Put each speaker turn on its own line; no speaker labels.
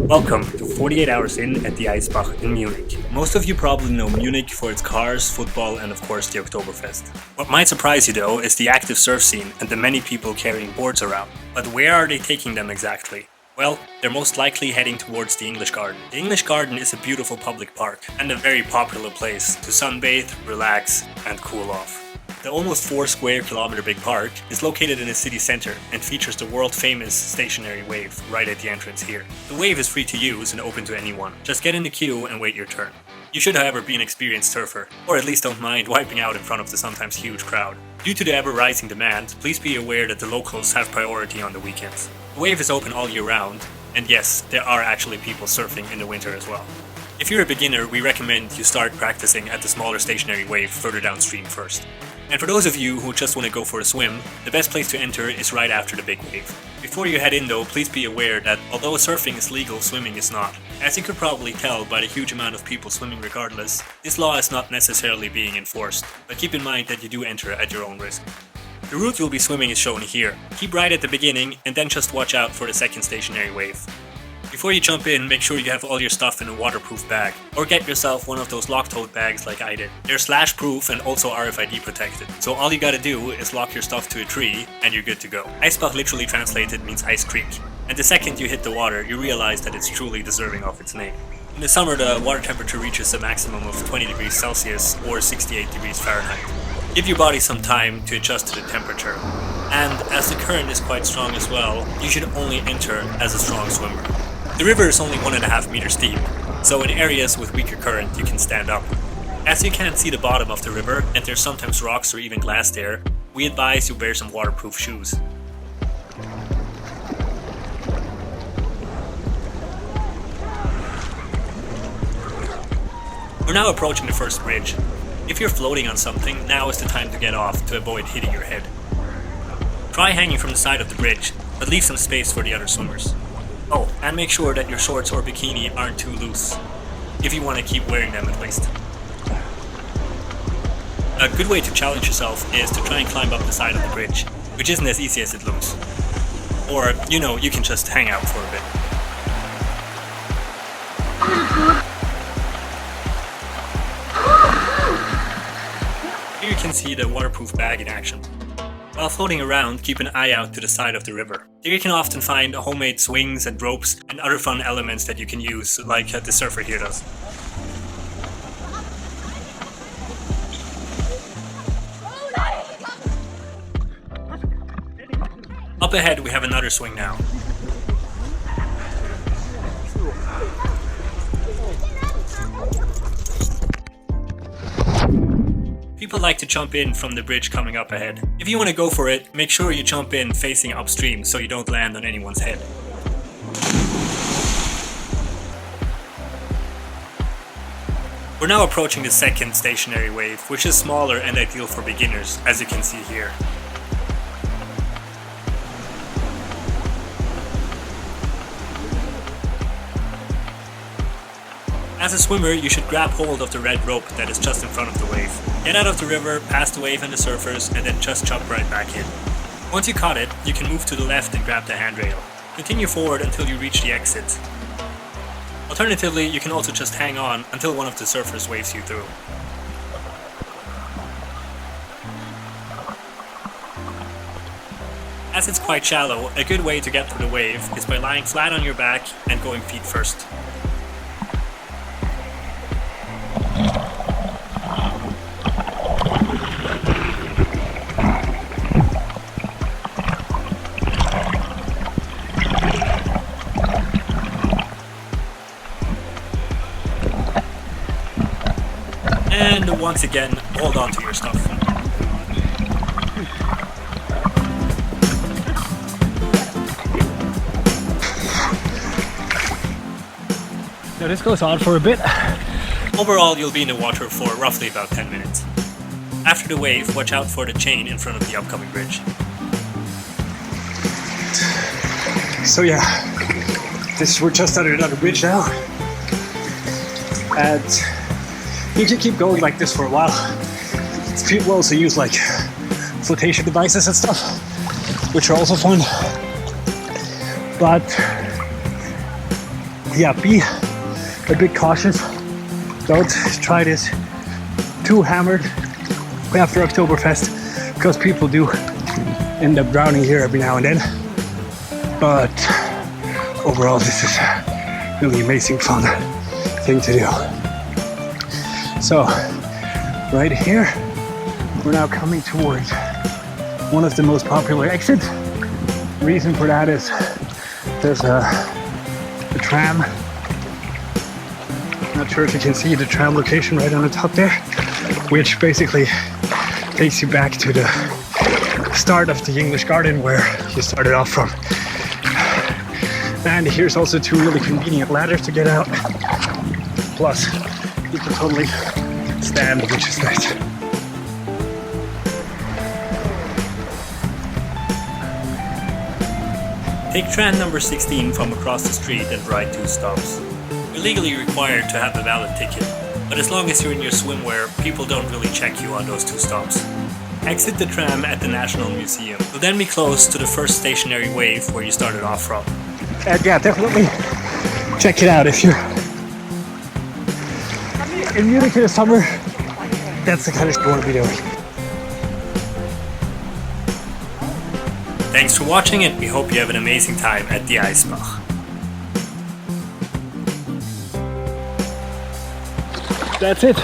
Welcome to 48 Hours In at the Eisbach in Munich. Most of you probably know Munich for its cars, football and of course the Oktoberfest. What might surprise you though is the active surf scene and the many people carrying boards around. But where are they taking them exactly? Well, they're most likely heading towards the English Garden. The English Garden is a beautiful public park and a very popular place to sunbathe, relax and cool off. The almost 4 square kilometer big park is located in the city center and features the world famous stationary wave right at the entrance here. The wave is free to use and open to anyone. Just get in the queue and wait your turn. You should however be an experienced surfer, or at least don't mind wiping out in front of the sometimes huge crowd. Due to the ever rising demand, please be aware that the locals have priority on the weekends. The wave is open all year round, and yes, there are actually people surfing in the winter as well. If you're a beginner, we recommend you start practicing at the smaller stationary wave further downstream first. And for those of you who just want to go for a swim, the best place to enter is right after the big wave. Before you head in though, please be aware that although surfing is legal, swimming is not. As you could probably tell by the huge amount of people swimming regardless, this law is not necessarily being enforced, but keep in mind that you do enter at your own risk. The route you'll be swimming is shown here. Keep right at the beginning and then just watch out for the second stationary wave. Before you jump in, make sure you have all your stuff in a waterproof bag, or get yourself one of those lock-tote bags like I did. They're slash-proof and also RFID protected, so all you gotta do is lock your stuff to a tree and you're good to go. Eisbach literally translated means ice creek, and the second you hit the water, you realize that it's truly deserving of its name. In the summer, the water temperature reaches a maximum of 20 degrees Celsius or 68 degrees Fahrenheit. Give your body some time to adjust to the temperature, and as the current is quite strong as well, you should only enter as a strong swimmer. The river is only 1.5 meters deep, so in areas with weaker current you can stand up. As you can't see the bottom of the river and there's sometimes rocks or even glass there, we advise you wear some waterproof shoes. We're now approaching the first bridge. If you're floating on something, now is the time to get off to avoid hitting your head. Try hanging from the side of the bridge, but leave some space for the other swimmers. Oh, and make sure that your shorts or bikini aren't too loose, if you want to keep wearing them at least. A good way to challenge yourself is to try and climb up the side of the bridge, which isn't as easy as it looks. Or, you can just hang out for a bit. Here you can see the waterproof bag in action. While floating around, keep an eye out to the side of the river. Here you can often find homemade swings and ropes and other fun elements that you can use, like the surfer here does. Up ahead we have another swing now. People like to jump in from the bridge coming up ahead. If you want to go for it, make sure you jump in facing upstream so you don't land on anyone's head. We're now approaching the second stationary wave, which is smaller and ideal for beginners, as you can see here. As a swimmer, you should grab hold of the red rope that is just in front of the wave. Get out of the river, past the wave and the surfers, and then just jump right back in. Once you caught it, you can move to the left and grab the handrail. Continue forward until you reach the exit. Alternatively, you can also just hang on until one of the surfers waves you through. As it's quite shallow, a good way to get through the wave is by lying flat on your back and going feet first. And once again, hold on to your stuff.
Now this goes on for a bit.
Overall, you'll be in the water for roughly about 10 minutes. After the wave, watch out for the chain in front of the upcoming bridge.
So yeah, we're just under another bridge now. And you can keep going like this for a while. People also use like flotation devices and stuff, which are also fun. But yeah, be a bit cautious. Don't try this too hammered after Oktoberfest, because people do end up drowning here every now and then. But overall, this is a really amazing fun thing to do. So right here, we're now coming towards one of the most popular exits. The reason for that is there's a tram. Not sure if you can see the tram location right on the top there, which basically takes you back to the start of the English Garden where you started off from. And here's also two really convenient ladders to get out. Plus, you can totally stand, which is nice.
Take tram number 16 from across the street and ride 2 stops. You're legally required to have a valid ticket, but as long as you're in your swimwear, people don't really check you on those 2 stops. Exit the tram at the National Museum. You'll then be close to the first stationary wave where you started off from.
And yeah, definitely check it out if you're in Munich in the summer. That's the kind of thing you want to be doing.
Thanks for watching, and we hope you have an amazing time at the Eisbach.
That's it.